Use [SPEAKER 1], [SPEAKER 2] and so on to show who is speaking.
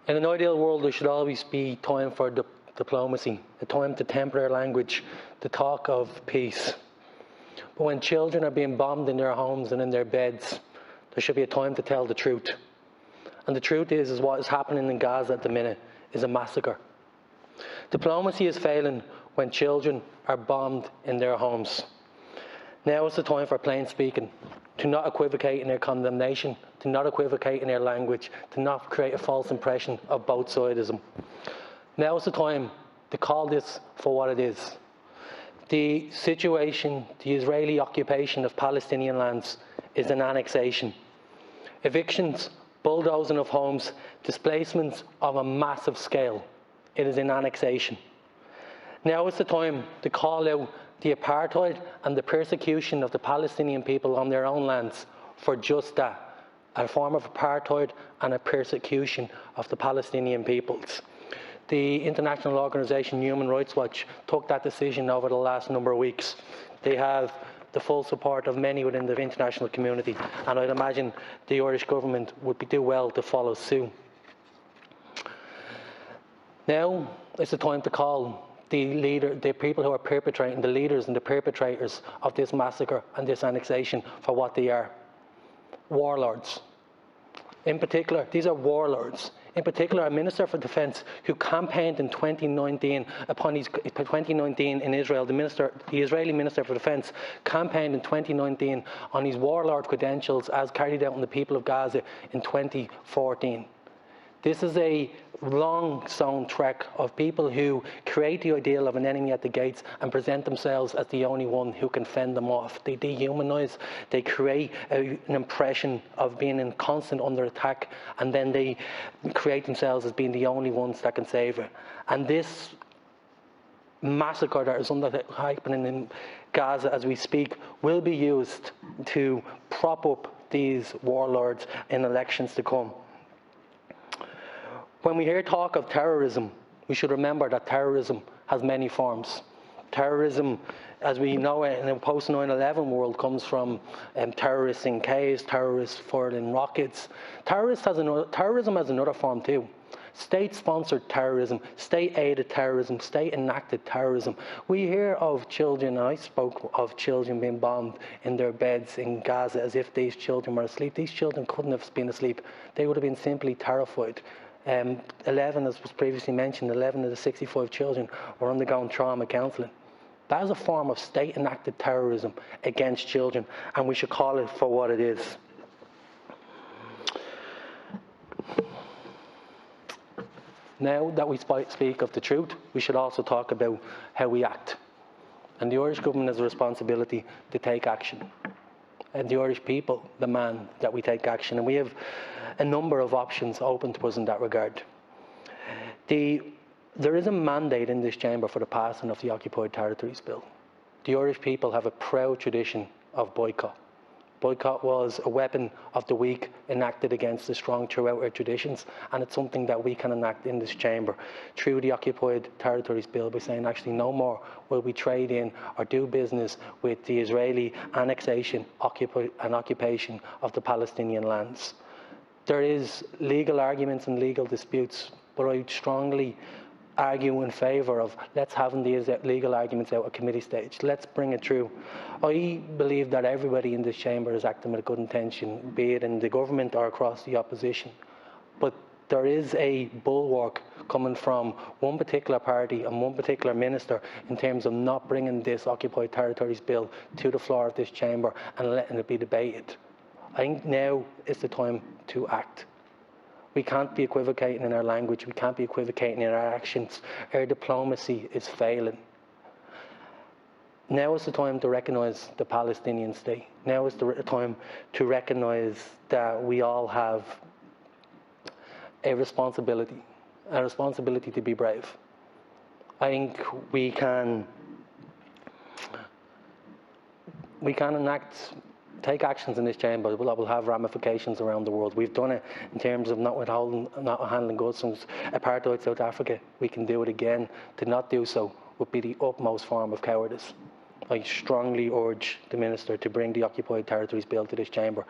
[SPEAKER 1] In an ideal world, there should always be time for diplomacy, a time to temper our language, to talk of peace. But when children are being bombed in their homes and in their beds, there should be a time to tell the truth. And the truth is what is happening in Gaza at the minute is a massacre. Diplomacy is failing when children are bombed in their homes. Now is the time for plain speaking, to not equivocate in their condemnation, to not equivocate in their language, to not create a false impression of both-sidism. Now is the time to call this for what it is. The situation, the Israeli occupation of Palestinian lands is an annexation. Evictions, bulldozing of homes, displacements of a massive scale. It is an annexation. Now is the time to call out the apartheid and the persecution of the Palestinian people on their own lands for just that, a form of apartheid and a persecution of the Palestinian peoples. The international organisation Human Rights Watch took that decision over the last number of weeks. They have the full support of many within the international community, and I'd imagine the Irish government would do well to follow suit. Now is the time to call the people who are perpetrating, the leaders and the perpetrators of this massacre and this annexation for what they are. Warlords. In particular, these are warlords. In particular, a Minister for Defence who campaigned in 2019 in Israel, the Israeli Minister for Defence campaigned in 2019 on his warlord credentials as carried out on the people of Gaza in 2014. This is a long-sown trek of people who create the ideal of an enemy at the gates and present themselves as the only one who can fend them off. They dehumanise, they create an impression of being in constant under attack, and then they create themselves as being the only ones that can save it. And this massacre that is happening in Gaza as we speak will be used to prop up these warlords in elections to come. When we hear talk of terrorism, we should remember that terrorism has many forms. Terrorism, as we know it in a post-9/11 world, comes from terrorists in caves, terrorists firing rockets. Terrorism has another form too. State-sponsored terrorism, state-aided terrorism, state-enacted terrorism. We hear of children, and I spoke of children being bombed in their beds in Gaza as if these children were asleep. These children couldn't have been asleep. They would have been simply terrified. 11, as was previously mentioned, 11 of the 65 children were undergoing trauma counselling. That is a form of state-enacted terrorism against children, and we should call it for what it is. Now that we speak of the truth, we should also talk about how we act. And the Irish government has a responsibility to take action. And the Irish people demand that we take action. And we have a number of options open to us in that regard. There is a mandate in this chamber for the passing of the Occupied Territories Bill. The Irish people have a proud tradition of boycott. Boycott was a weapon of the weak enacted against the strong throughout our traditions, and it's something that we can enact in this chamber through the Occupied Territories Bill by saying actually no more will we trade in or do business with the Israeli annexation and occupation of the Palestinian lands. There is legal arguments and legal disputes, but I strongly argue in favour of let's have these legal arguments out at committee stage. Let's bring it through. I believe that everybody in this chamber is acting with a good intention, be it in the government or across the opposition. But there is a bulwark coming from one particular party and one particular minister in terms of not bringing this Occupied Territories Bill to the floor of this chamber and letting it be debated. I think now is the time to act. We can't be equivocating in our language. We can't be equivocating in our actions. Our diplomacy is failing. Now is the time to recognise the Palestinian state. Now is the time to recognise that we all have a responsibility to be brave. I think we can take actions in this chamber that will have ramifications around the world. We've done it in terms of not handling goods from apartheid South Africa. We can do it again. To not do so would be the utmost form of cowardice. I strongly urge the Minister to bring the Occupied Territories Bill to this chamber.